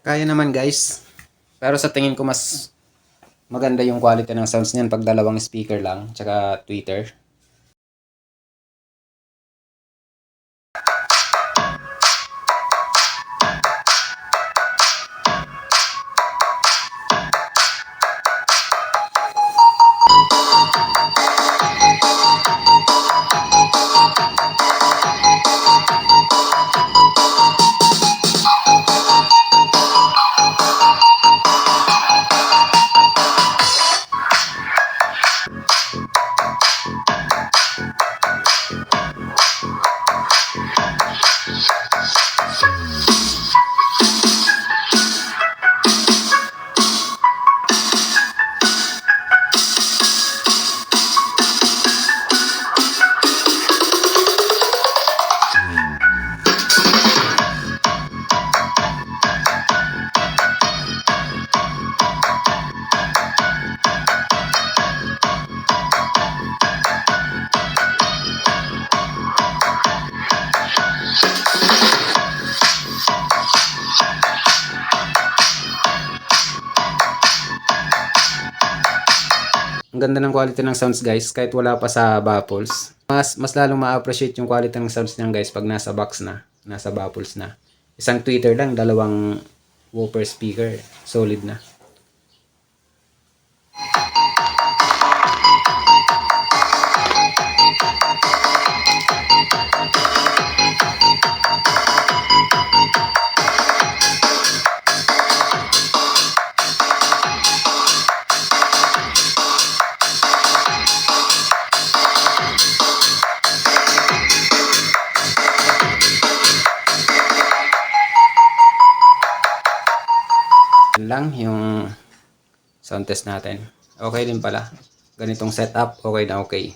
Kaya naman guys. Pero sa tingin ko mas maganda yung quality ng sounds niyan pag dalawang speaker lang, tsaka tweeter. Ang ganda ng quality ng sounds guys kahit wala pa sa baffles. Mas lalong ma-appreciate yung quality ng sounds niyan guys pag nasa box na, nasa baffles na. Isang tweeter lang, dalawang woofer speaker, solid na. Lang yung sound test natin. Okay din pala. Ganitong setup, okay na okay.